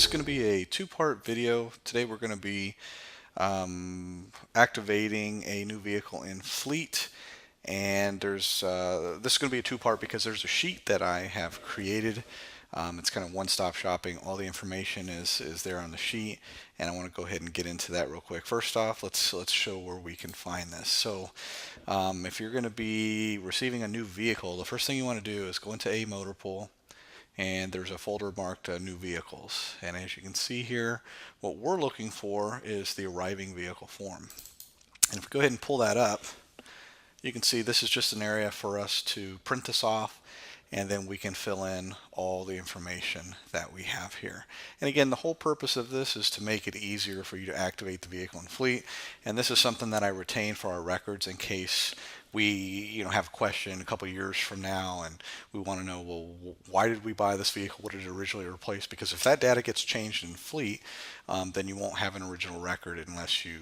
is going to be a two-part video. Today we're going to be activating a new vehicle in Fleet, and this is going to be a two-part because there's a sheet that I have created. It's kind of one-stop shopping. All the information is there on the sheet, and I want to go ahead and get into that real quick. First off, let's show where we can find this. So if you're going to be receiving a new vehicle, the first thing you want to do is go into a motor pool, and there's a folder marked new vehicles. And as you can see here, what we're looking for is the arriving vehicle form. And if we go ahead and pull that up, you can see this is just an area for us to print this off, and then we can fill in all the information that we have here. And again, the whole purpose of this is to make it easier for you to activate the vehicle in Fleet. And this is something that I retain for our records in case we have a question a couple years from now and we want to know, well, why did we buy this vehicle? What did it originally replace? Because if that data gets changed in Fleet, then you won't have an original record unless you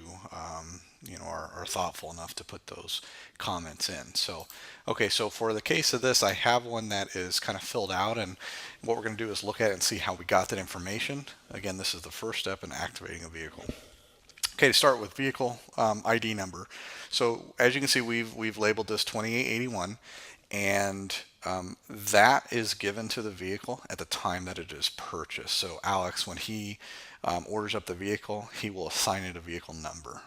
are thoughtful enough to put those comments in. So okay, so for the case of this, I have one that is kind of filled out, and what we're going to do is look at it and see how we got that information. Again, this is the first step in activating a vehicle. Okay, to start with vehicle ID number. So as you can see, we've labeled this 2881, and that is given to the vehicle at the time that it is purchased. So Alex, when he orders up the vehicle, he will assign it a vehicle number.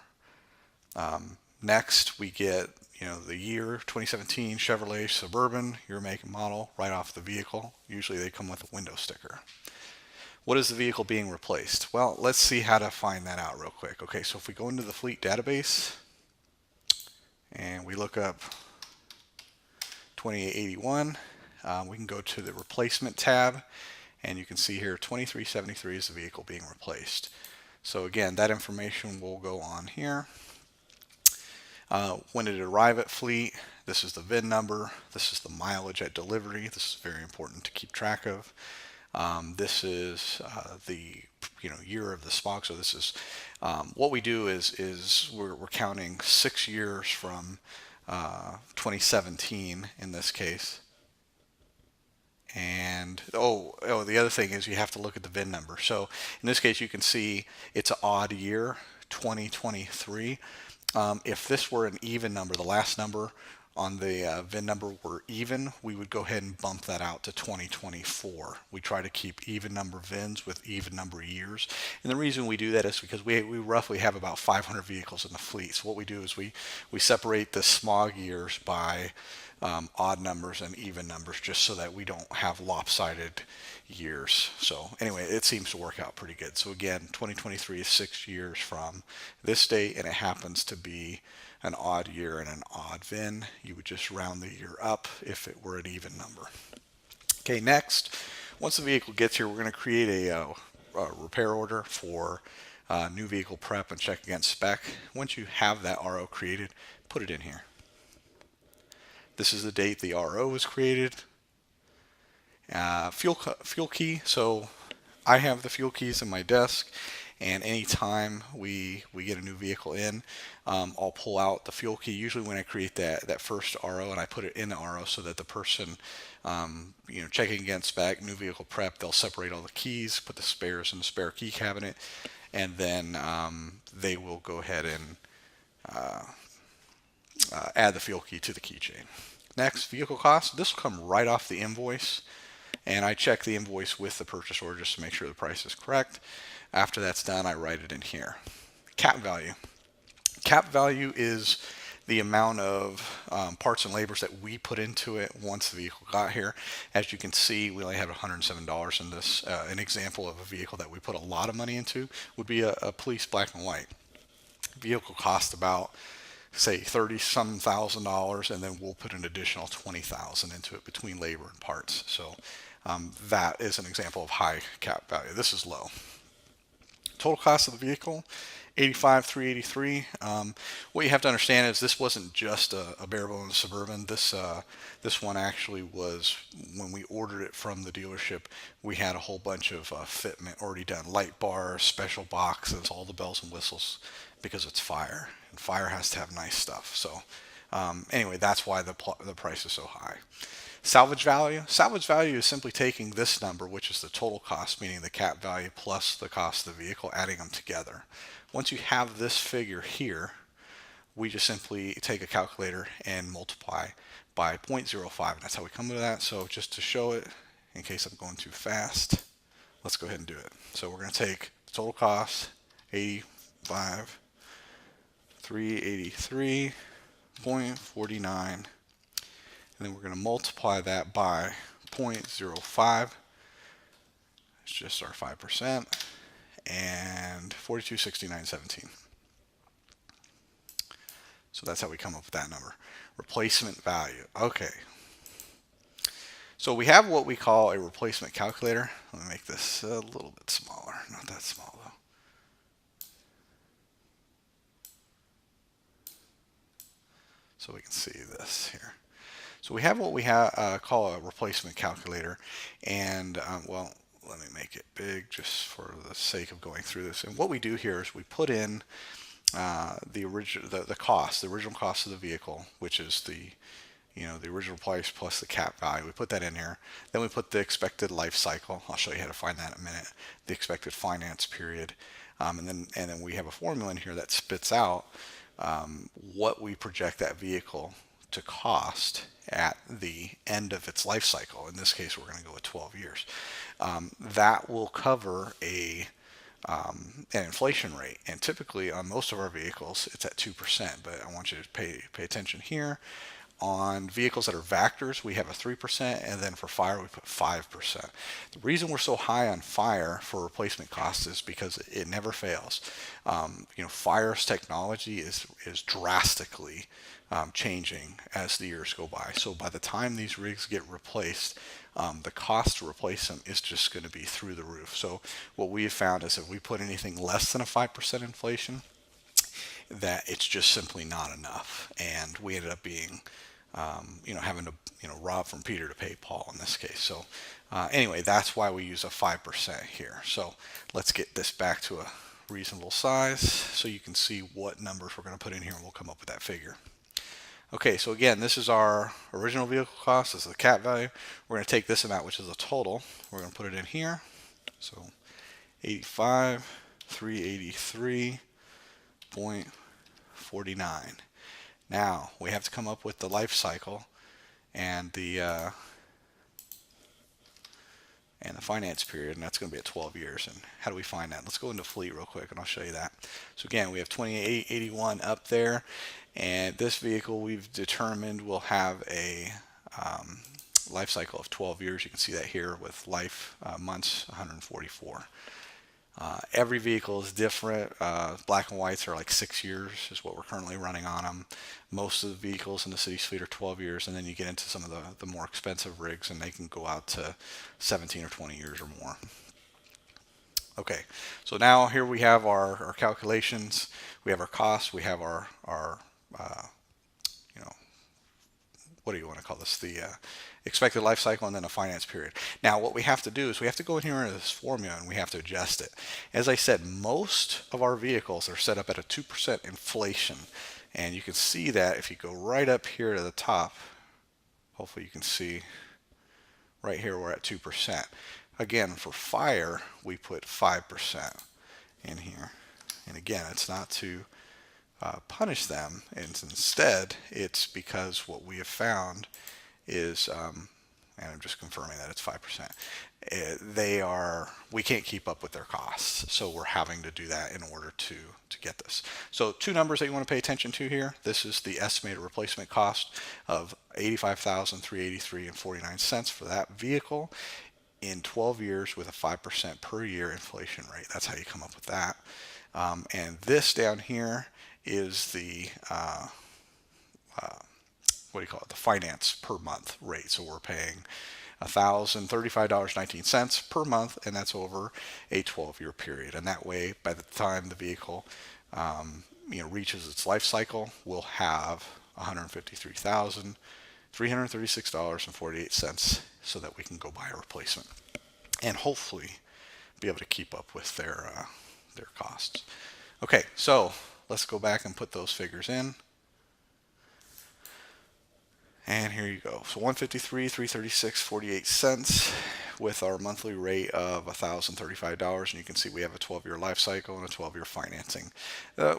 Next, we get the year 2017 Chevrolet Suburban, your make and model, right off the vehicle. Usually they come with a window sticker. What is the vehicle being replaced? Well, let's see how to find that out real quick. Okay, so if we go into the Fleet database and we look up 2881, we can go to the replacement tab, and you can see here 2373 is the vehicle being replaced. So again, that information will go on here. When it arrived at Fleet, this is the VIN number, this is the mileage at delivery. This is very important to keep track of. This is the year of the SPOC. So this is what we do is we're counting 6 years from 2017 in this case. And the other thing is you have to look at the VIN number. So in this case, you can see it's an odd year, 2023. If this were an even number, the last number on the VIN number were even, we would go ahead and bump that out to 2024. We try to keep even number VINs with even number years. And the reason we do that is because we roughly have about 500 vehicles in the fleet. So what we do is we separate the smog years by odd numbers and even numbers, just so that we don't have lopsided years. So anyway, it seems to work out pretty good. So again, 2023 is 6 years from this date, and it happens to be an odd year and an odd VIN. You would just round the year up if it were an even number. Okay, next, once the vehicle gets here, we're going to create a repair order for new vehicle prep and check against spec. Once you have that RO created, put it in here. This is the date the RO was created. Fuel key. So I have the fuel keys in my desk, and anytime we get a new vehicle in, I'll pull out the fuel key. Usually when I create that first RO, and I put it in the RO so that the person checking against spec, new vehicle prep, they'll separate all the keys, put the spares in the spare key cabinet, and then they will go ahead and add the fuel key to the keychain. Next, vehicle cost. This will come right off the invoice, and I check the invoice with the purchase order just to make sure the price is correct. After that's done, I write it in here. Cap value. Cap value is the amount of parts and labors that we put into it once the vehicle got here. As you can see, we only have $107 in this. An example of a vehicle that we put a lot of money into would be a police black and white. Vehicle cost about, say, $30-some thousand, and then we'll put an additional $20,000 into it between labor and parts. So that is an example of high cap value. This is low. Total cost of the vehicle, $85,383. What you have to understand is this wasn't just a bare bones Suburban. This one actually was, when we ordered it from the dealership, we had a whole bunch of fitment already done, light bars, special boxes, all the bells and whistles, because it's fire, and fire has to have nice stuff. So Anyway, that's why the price is so high. Salvage value is simply taking this number, which is the total cost, meaning the cap value plus the cost of the vehicle, adding them together. Once you have this figure here, we just simply take a calculator and multiply by 0.05, and that's how we come to that. So just to show it, in case I'm going too fast, let's go ahead and do it. So we're going to take the total cost, 85,383.49, and then we're going to multiply that by 0.05. It's just our 5%, and 4269.17. So that's how we come up with that number. Replacement value. Okay. So we have what we call a replacement calculator. Let me make this a little bit smaller. Not that small though. So we can see this here. So we have what we call a replacement calculator, and well, let me make it big just for the sake of going through this. And what we do here is we put in the original cost, the original cost of the vehicle, which is the the original price plus the cap value. We put that in here. Then we put the expected life cycle. I'll show you how to find that in a minute. The expected finance period, and then we have a formula in here that spits out what we project that vehicle to cost at the end of its life cycle. In this case, we're going to go with 12 years. That will cover an inflation rate, and typically on most of our vehicles it's at 2%, but I want you to pay attention here. On vehicles that are Vactors, we have a 3%, and then for fire, we put 5%. The reason we're so high on fire for replacement costs is because it never fails. Fire's technology is drastically changing as the years go by. So by the time these rigs get replaced, the cost to replace them is just going to be through the roof. So what we have found is if we put anything less than a 5% inflation, that it's just simply not enough, and we ended up being having to rob from Peter to pay Paul in this case. So anyway, that's why we use a 5% here. So let's get this back to a reasonable size so you can see what numbers we're going to put in here, and we'll come up with that figure. Okay, so again, this is our original vehicle cost. This is the cap value. We're going to take this amount, which is the total. We're going to put it in here. So 85,383.49. Now we have to come up with the life cycle and the finance period, and that's going to be at 12 years. And how do we find that? Let's go into fleet real quick, and I'll show you that. So again, we have 2881 up there, and this vehicle we've determined will have a life cycle of 12 years. You can see that here with life months 144. Every vehicle is different. Black and whites are like 6 years is what we're currently running on them. Most of the vehicles in the city's fleet are 12 years, and then you get into some of the more expensive rigs, and they can go out to 17 or 20 years or more. Okay, so now here we have our calculations. We have our costs. We have our what do you want to call this? The expected life cycle, and then a finance period. Now what we have to do is we have to go in here into this formula, and we have to adjust it. As I said, most of our vehicles are set up at a 2% inflation, and you can see that if you go right up here to the top. Hopefully you can see right here we're at 2%. Again, for fire we put 5% in here, and again, it's not to punish them, and instead it's because what we have found is, and I'm just confirming that it's 5%, we can't keep up with their costs, so we're having to do that in order to get this. So two numbers that you want to pay attention to here. This is the estimated replacement cost of $85,383.49 for that vehicle in 12 years with a 5% per year inflation rate. That's how you come up with that. And this down here is the what do you call it? The finance per month rate. So we're paying $1,035.19 per month, and that's over a 12-year period. And that way, by the time the vehicle reaches its life cycle, we'll have $153,336.48 so that we can go buy a replacement and hopefully be able to keep up with their costs. Okay, so let's go back and put those figures in. And here you go. So 153, 336, 48 cents with our monthly rate of $1,035. And you can see we have a 12-year life cycle and a 12-year financing.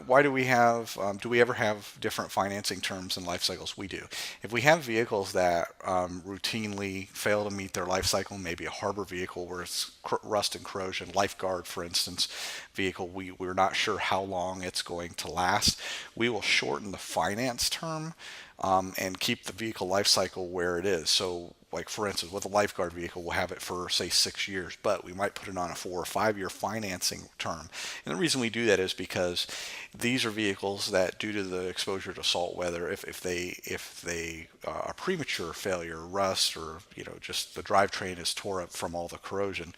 Why do we ever have different financing terms and life cycles? We do. If we have vehicles that routinely fail to meet their life cycle, maybe a harbor vehicle where it's rust and corrosion, lifeguard, for instance, vehicle, we're not sure how long it's going to last, we will shorten the finance term and keep the vehicle life cycle where it is. So, like for instance, with a lifeguard vehicle, we'll have it for say 6 years, but we might put it on a 4 or 5 year financing term. And the reason we do that is because these are vehicles that, due to the exposure to salt weather, if they are premature failure, rust, or just the drivetrain is tore up from all the corrosion,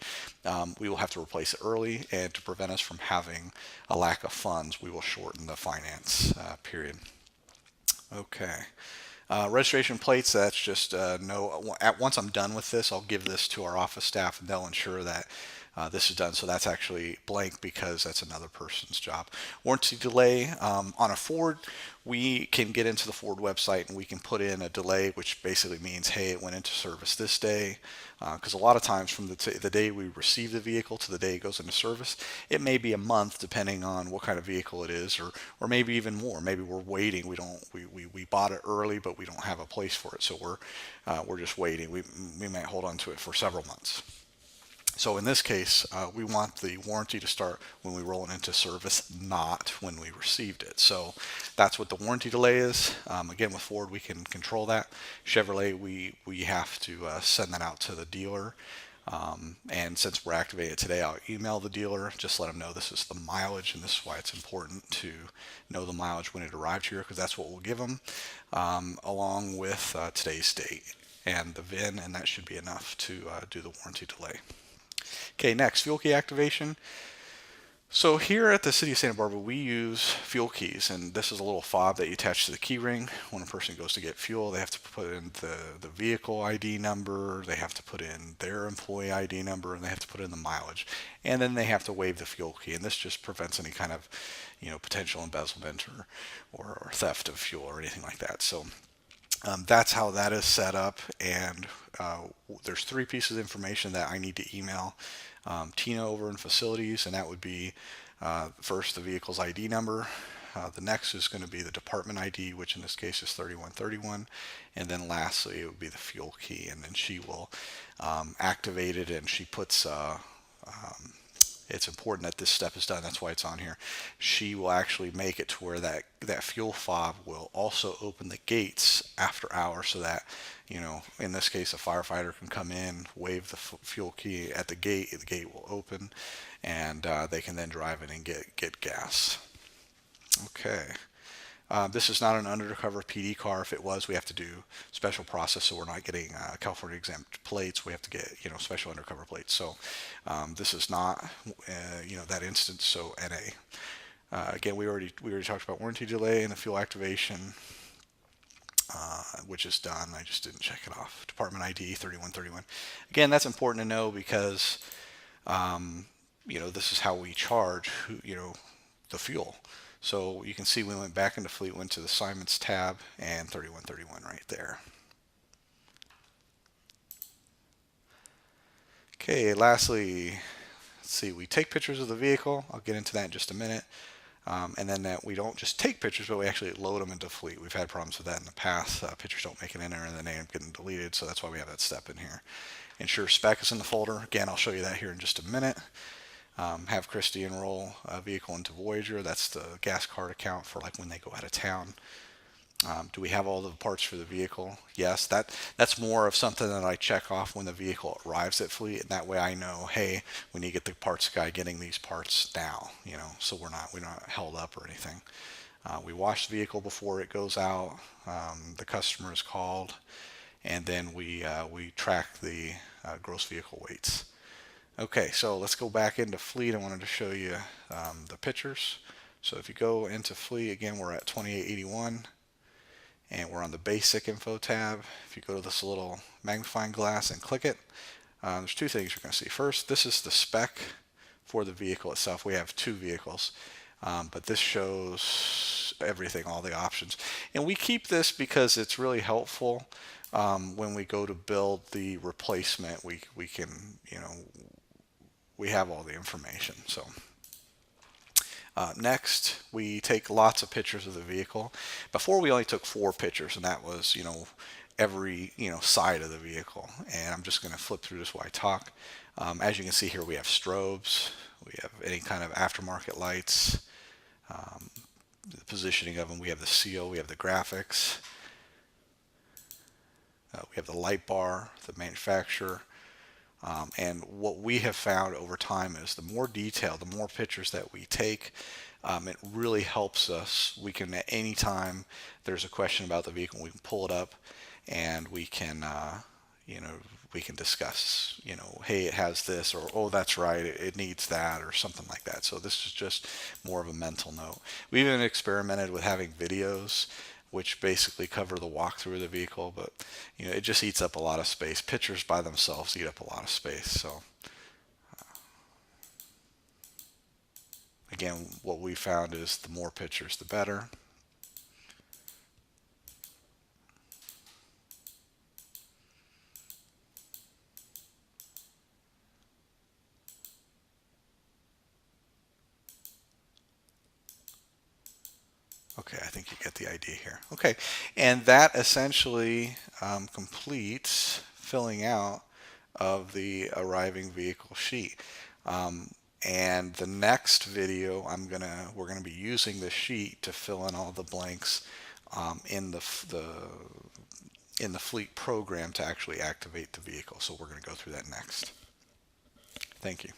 we will have to replace it early. And to prevent us from having a lack of funds, we will shorten the finance period. Okay. Registration plates, that's just no. Once I'm done with this, I'll give this to our office staff and they'll ensure that this is done. So that's actually blank because that's another person's job. Warranty delay on a Ford, we can get into the Ford website and we can put in a delay, which basically means, hey, it went into service this day. Because a lot of times from the day we receive the vehicle to the day it goes into service, it may be a month depending on what kind of vehicle it is, or maybe even more. Maybe we're waiting. We bought it early, but we don't have a place for it, so we're just waiting. We might hold on to it for several months. So in this case, we want the warranty to start when we roll it into service, not when we received it. So that's what the warranty delay is. Again, with Ford, we can control that. Chevrolet, we have to send that out to the dealer. And since we're activated today, I'll email the dealer, just let them know this is the mileage, and this is why it's important to know the mileage when it arrives here, because that's what we'll give them, along with today's date and the VIN, and that should be enough to do the warranty delay. Okay, next, fuel key activation. So here at the City of Santa Barbara, we use fuel keys, and this is a little fob that you attach to the key ring. When a person goes to get fuel, they have to put in the vehicle ID number, they have to put in their employee ID number, and they have to put in the mileage. And then they have to wave the fuel key, and this just prevents any kind of potential embezzlement or theft of fuel or anything like that. So that's how that is set up, and there's 3 pieces of information that I need to email Tina over in facilities, and that would be first the vehicle's ID number. The next is going to be the department ID, which in this case is 3131, and then lastly it would be the fuel key, and then she will activate it, and she puts it's important that this step is done. That's why it's on here. She will actually make it to where that fuel fob will also open the gates after hours, so that in this case, a firefighter can come in, wave the fuel key at the gate. The gate will open, and they can then drive in and get gas. Okay. This is not an undercover PD car. If it was, we have to do special process, so we're not getting California exempt plates. We have to get special undercover plates. So this is not that instance. So NA. Again, we already talked about warranty delay and the fuel activation, which is done. I just didn't check it off. Department ID 3131. Again, that's important to know because this is how we charge the fuel. So you can see we went back into fleet, went to the assignments tab, and 3131 right there. Okay, lastly, let's see, we take pictures of the vehicle. I'll get into that in just a minute. And then that we don't just take pictures, but we actually load them into fleet. We've had problems with that in the past. Pictures don't make it in there and then they end up getting deleted, so that's why we have that step in here. Ensure spec is in the folder. Again, I'll show you that here in just a minute. Have Christy enroll a vehicle into Voyager. That's the gas card account for like when they go out of town. Do we have all the parts for the vehicle? Yes, that's more of something that I check off when the vehicle arrives at fleet, and that way I know, hey, we need to get the parts guy getting these parts now, so we're not held up or anything. We wash the vehicle before it goes out. The customer is called, and then we track the gross vehicle weights. Okay, so let's go back into fleet. I wanted to show you the pictures. So if you go into fleet, again, we're at 2881, and we're on the basic info tab. If you go to this little magnifying glass and click it, there's 2 things you're going to see. First, this is the spec for the vehicle itself. We have 2 vehicles. But this shows everything, all the options. And we keep this because it's really helpful when we go to build the replacement. We can, we have all the information. So next, we take lots of pictures of the vehicle. Before we only took 4 pictures, and that was, every, side of the vehicle. And I'm just going to flip through this while I talk. As you can see here, we have strobes. We have any kind of aftermarket lights, the positioning of them. We have the seal. We have the graphics. We have the light bar, the manufacturer. And what we have found over time is the more detail, the more pictures that we take, it really helps us. We can, at any time there's a question about the vehicle, we can pull it up and we can, you know, we can discuss, hey, it has this, or oh, that's right, it needs that, or something like that. So this is just more of a mental note. We even experimented with having videos which basically cover the walkthrough of the vehicle, but it just eats up a lot of space. Pictures by themselves eat up a lot of space. So again, what we found is the more pictures, the better. Okay, I think you get the idea here. Okay, and that essentially completes filling out of the arriving vehicle sheet. And the next video, we're gonna be using this sheet to fill in all the blanks in the fleet program to actually activate the vehicle. So we're gonna go through that next. Thank you.